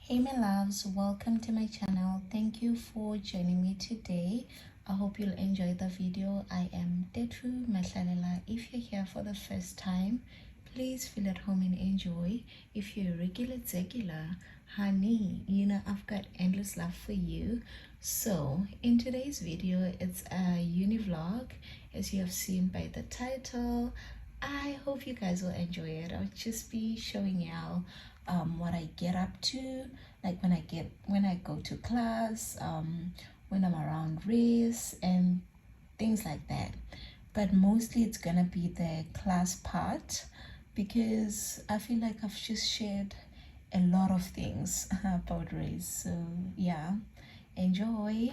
Hey my loves, welcome to my channel. Thank you for joining me today. I hope you'll enjoy the video. I am Tetfu Mahlalela. If you're here for the first time, please feel at home and enjoy. If you're a regular, honey, you know I've got endless love for you. So in today's video, it's a uni vlog, as you have seen by the title. I hope you guys will enjoy it. I'll just be showing y'all what I get up to, like when I go to class, when I'm around race and things like that. But mostly it's gonna be the class part, because I feel like I've just shared a lot of things about race. So yeah, enjoy.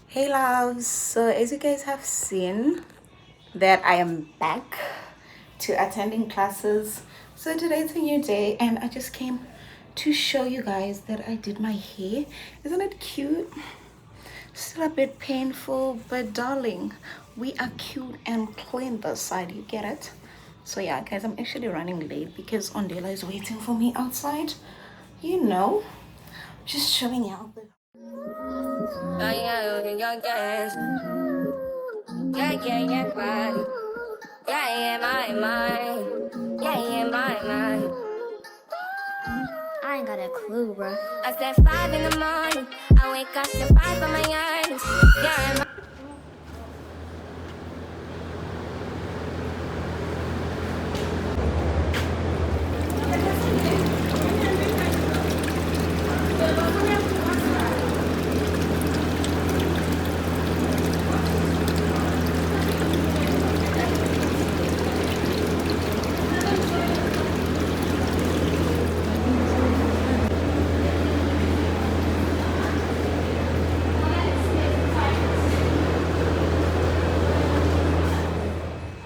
Hey loves, so as you guys have seen that I am back to attending classes. So today's a new day and I just came to show you guys that I did my hair. Isn't it cute? Still a bit painful, but darling, we are cute and clean this side, you get it? So yeah guys, I'm actually running late because Ondela is waiting for me outside, you know, just showing out the I ain't got a clue, bro. I said 5 in the morning. I wake up to 5 on my eyes.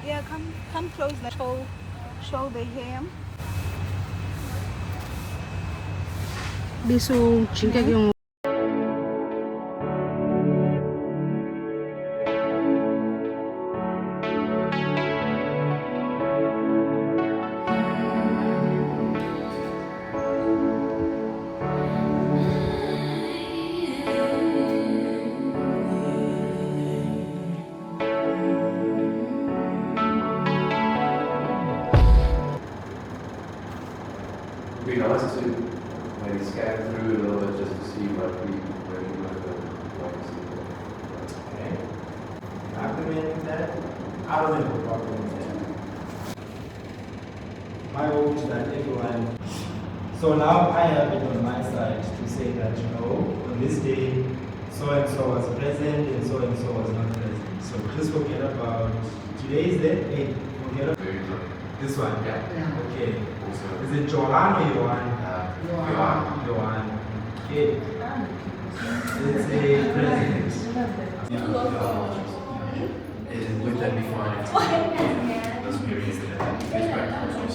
Yeah, come close, like show the hair. Bisu cinta yung It'd be nice to maybe scan through a little bit just to see what we want to see. Okay. Implementing that, I don't have a problem with that. My hope is that everyone. So now I have it on my side to say that, you know, on this day, so and so was present and so was not present. So just forget about today's day. Hey, forget about this one. Yeah. Okay. Also, Is it Johan or Johan? Johan. Okay. It's a president. Would that be fine if those periods that feedback also?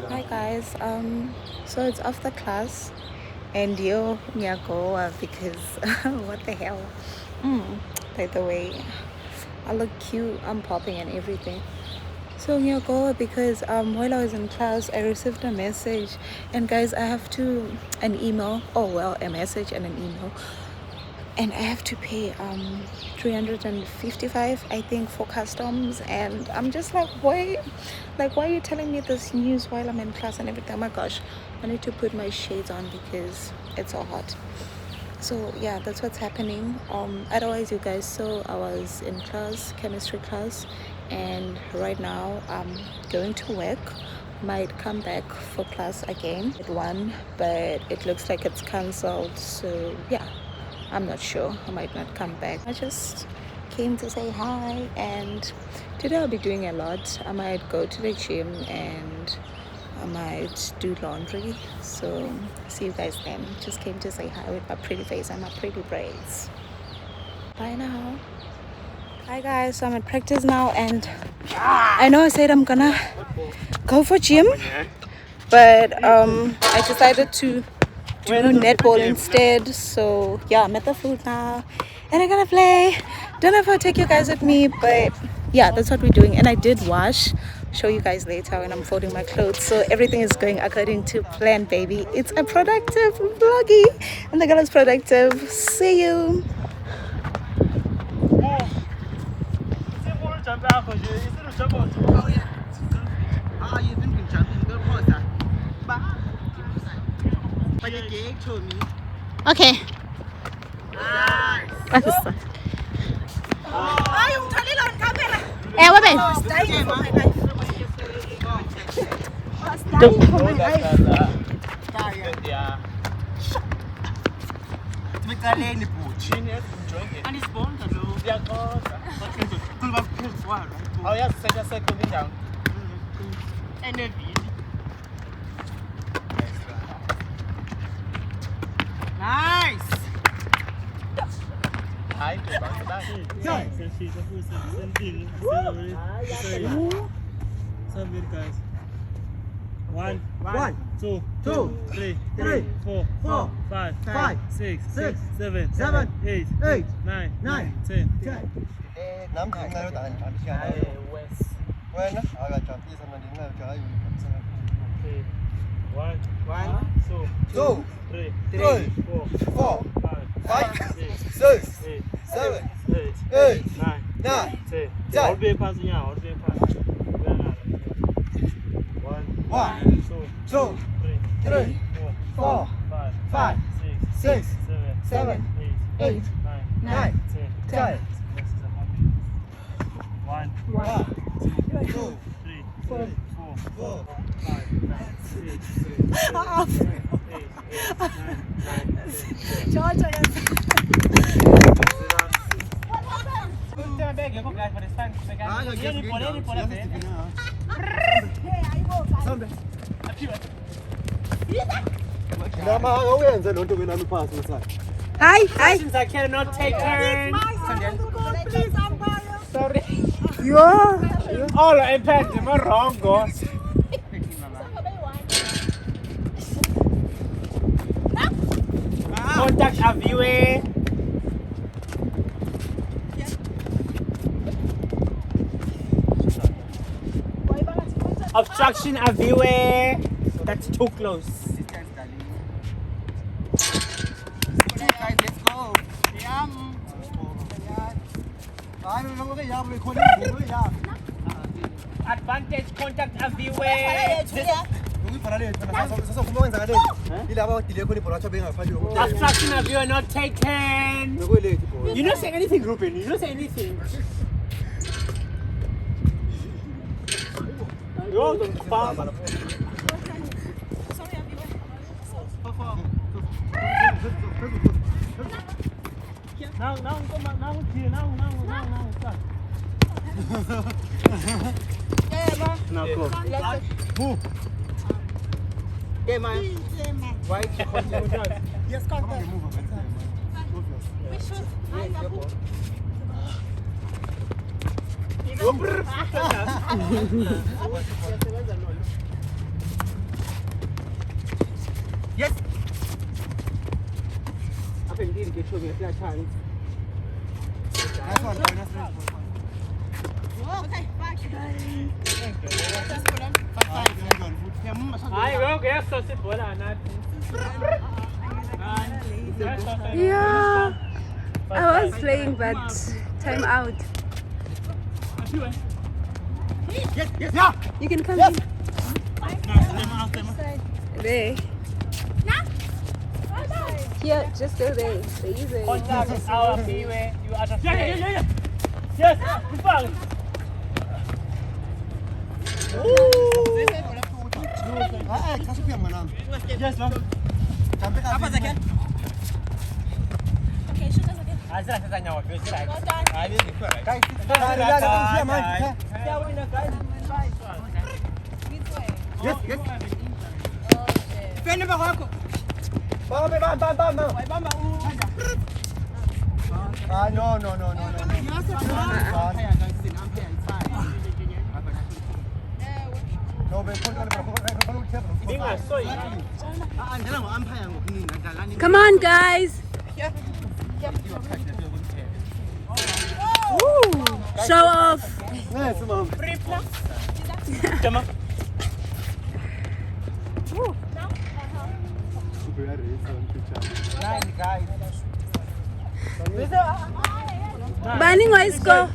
Hi guys, so it's after class and yo nyagoa because what the hell. By the way, I look cute, I'm popping and everything. So nyagoa because while I was in class I received a message, and guys, I have to a message and an email, and I have to pay 355 I think for customs, and I'm just like, why are you telling me this news while I'm in class and everything? Oh my gosh, I need to put my shades on because it's so hot. So yeah, that's what's happening. Otherwise you guys saw I was in class, chemistry class, and right now I'm going to work. Might come back for class again at 1, but it looks like it's cancelled, so yeah, I'm not sure, I might not come back. I just came to say hi, and today I'll be doing a lot. I might go to the gym and I might do laundry. So see you guys then. Just came to say hi with my pretty face and my pretty braids. Bye now. Hi guys, so I'm at practice now, and I know I said I'm gonna go for gym, but I decided to do netball instead. So yeah, I'm at the field now and I'm gonna play. Don't know if I'll take you guys with me, but yeah, that's what we're doing. And I did wash, show you guys later when I'm folding my clothes, so everything is going according to plan, baby. It's a productive vloggy and the girl is productive. See you. Okay. What is that? Nice. One, two, three, four, five, six, seven, eight, nine, 10. Nam Thành nào tại thành Trà quen đó, ở Trà Đi xong rồi điểm nào trời One, two, three, four, five, six, seven, eight, nine, 10. All be pass nha, all be pass. One, two, three, four, five, six, seven, eight, nine, 10. One, Two, three, four, four, 5, 6, 7, 8, 9, Hi, hi. Since I cannot take turns. Sorry. Yeah. All the impact am I wrong, guys? Contact a viewer. Obstruction a viewer. That's too close. Let's go. Advantage contact a viewer. Obstruction a viewer not taken. You don't say anything, Ruben. You don't say anything. You're the farm. Now, come on, now, here, now, start. Now, go. Move. Game man. Right? Yes, contact. Yes. I can really get you a fair chance. Nice one, nice one. Okay, back. I will get so simple and not. Yeah. I was playing, but time out. Yes, yeah. You can come Yes. in. There. Here, just go there. Easy. Contact our viewer. You are the yeah. Yes, good ball. Yes, ma'am. Apa saja? Okay, shoot us again. Azra saya tanya waktu itu. Guys, yes, yes. Bam. No. Come on, guys. Woo. Show off. Bani ngoisko.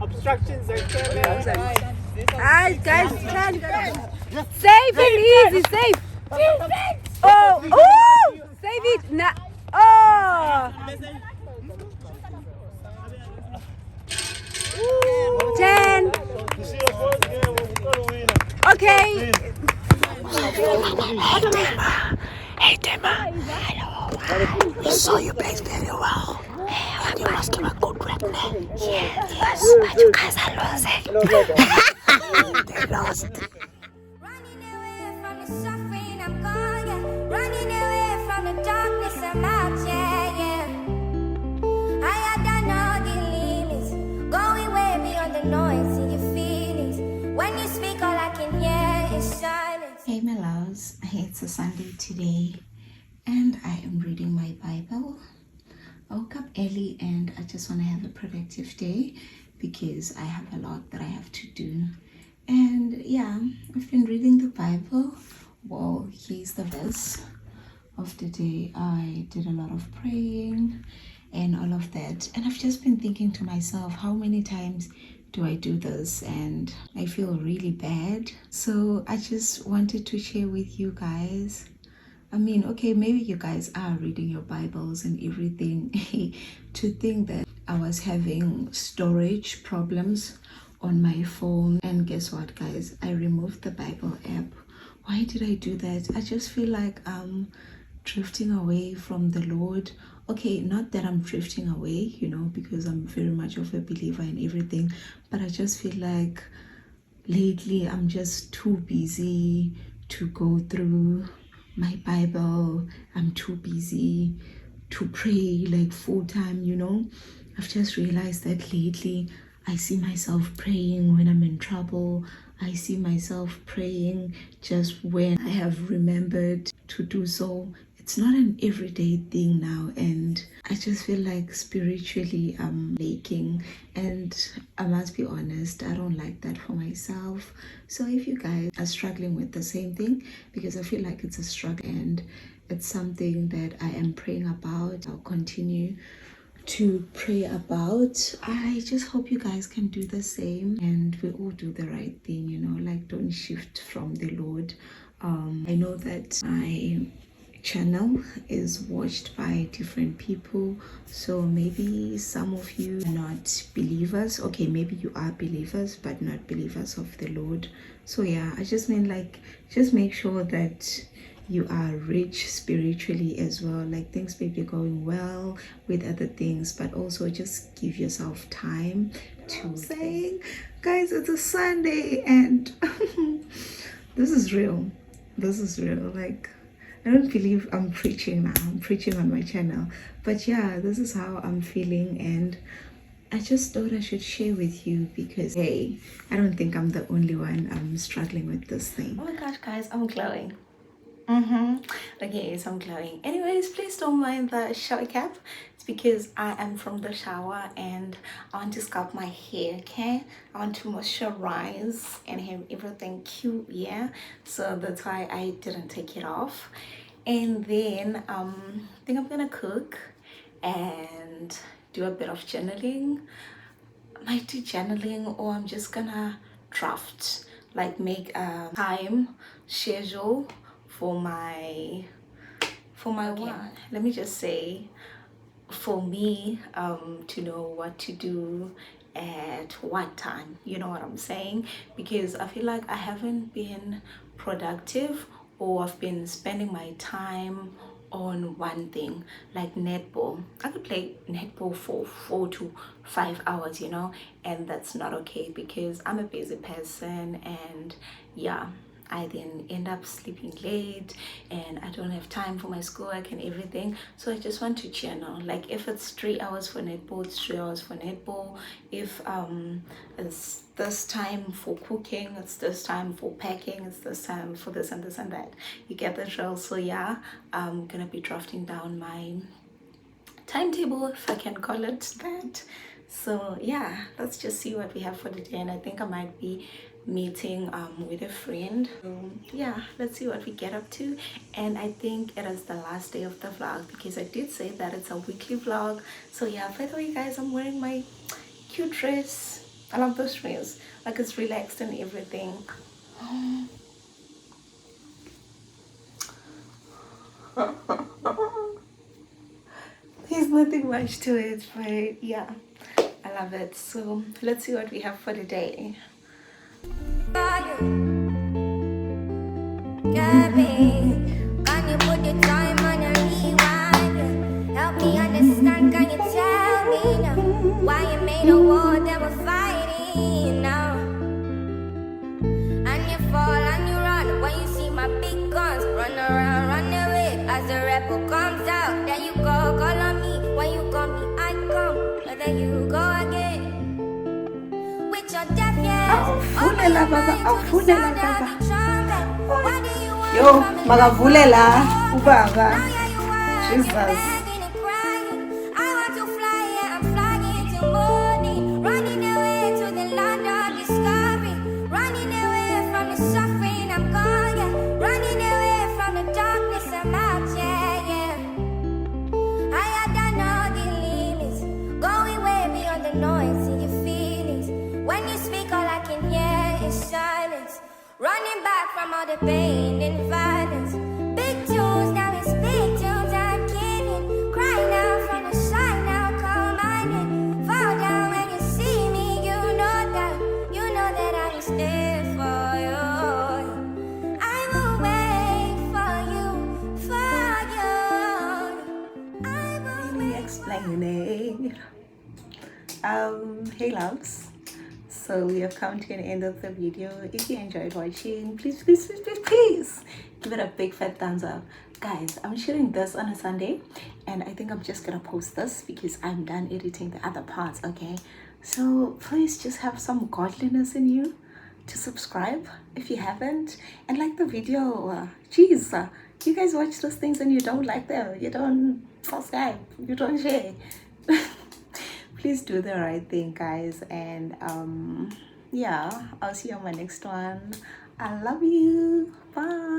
Obstructions are Alright, guys, turn. Save it easy, save. Oh, save it. Oh. 10. Okay. Hey, Dema. Hello. We saw you play very well. And you must give a good rep. Yes, but you guys are losing. They lost. Running away from the suffering, I'm gone, yeah. Running away from the darkness, I'm out, yeah. I had done all the limits, going way beyond the noise in your feelings. When you speak, all I can hear is silence. Hey my loves, it's a Sunday today and I am reading my Bible. I woke up early and I just want to have a productive day because I have a lot that I have to do. And yeah, I've been reading the Bible. Well, here's the verse of the day. I did a lot of praying and all of that. And I've just been thinking to myself, how many times do I do this? And I feel really bad. So I just wanted to share with you guys. I mean, okay, maybe you guys are reading your Bibles and everything. To think that I was having storage problems on my phone, and guess what, guys, I removed the Bible app. Why did I do that? I just feel like I'm drifting away from the Lord. Okay, not that I'm drifting away, you know, because I'm very much of a believer in everything, but I just feel like lately I'm just too busy to go through my Bible. I'm too busy to pray like full time, you know. I've just realized that lately I see myself praying when I'm in trouble. I see myself praying just when I have remembered to do so. It's not an everyday thing now, and I just feel like spiritually I'm lacking, and I must be honest, I don't like that for myself. So if you guys are struggling with the same thing, because I feel like it's a struggle and it's something that I am praying about, I'll continue to pray about. I just hope you guys can do the same and we all do the right thing, you know, like don't shift from the Lord. I know that my channel is watched by different people, so maybe some of you are not believers. Okay, maybe you are believers but not believers of the Lord. So yeah, I just mean like just make sure that you are rich spiritually as well. Like things may be going well with other things, but also just give yourself time to saying, guys, it's a Sunday and this is real. Like, I don't believe I'm preaching now. I'm preaching on my channel. But yeah, this is how I'm feeling, and I just thought I should share with you because, hey, I don't think I'm the only one struggling with this thing. Oh my gosh, guys, I'm glowing. Okay, yes, I'm glowing. Anyways, please don't mind the shower cap. It's because I am from the shower and I want to scalp my hair, okay? I want to moisturize and have everything cute, yeah? So that's why I didn't take it off. And then I think I'm gonna cook and do a bit of journaling. I might do journaling, or I'm just gonna draft, like make a time schedule for my okay, let me just say, for me to know what to do at what time, you know what I'm saying? Because I feel like I haven't been productive, or I've been spending my time on one thing like netball. I could play netball for 4 to 5 hours, you know, and that's not okay because I'm a busy person, and yeah, I then end up sleeping late and I don't have time for my schoolwork and everything. So I just want to channel. Like if it's 3 hours for netball, it's 3 hours for netball. If it's this time for cooking, it's this time for packing, it's this time for this and this and that. You get the drill. So yeah, I'm gonna be drafting down my timetable, if I can call it that. So yeah, let's just see what we have for the day, and I think I might be meeting with a friend. So yeah, let's see what we get up to. And I think it is the last day of the vlog because I did say that it's a weekly vlog. So yeah, by the way guys, I'm wearing my cute dress. I love this dress, like it's relaxed and everything. There's nothing much to it, but yeah, I love it. So let's see what we have for the day. Can you put the time on a rewind? Help me understand, can you tell me now why you made a war that we're fighting now? And you fall and you run when you see my big guns. Run around, run away as the rebel comes out. There you go, call on me. When you call me, I come. But there you go again. With your deaf ears, Vulela baba, vulela baba. Yo, magavulela ubaba. Jesus. Running back from all the pain and violence. Big tunes, now it's big tunes. I'm kidding. Cry now from the side now, come on. Fall down when you see me. You know that I was there for you. I will wait for you. I will wait. Explaining. Hey loves. So we have come to an end of the video. If you enjoyed watching, please give it a big fat thumbs up. Guys, I'm shooting this on a Sunday and I think I'm just gonna post this because I'm done editing the other parts, okay? So please just have some godliness in you to subscribe if you haven't, and like the video. Jeez, you guys watch those things and you don't like them, you don't subscribe, you don't share. Please do the right thing, guys. And yeah, I'll see you on my next one. I love you. Bye.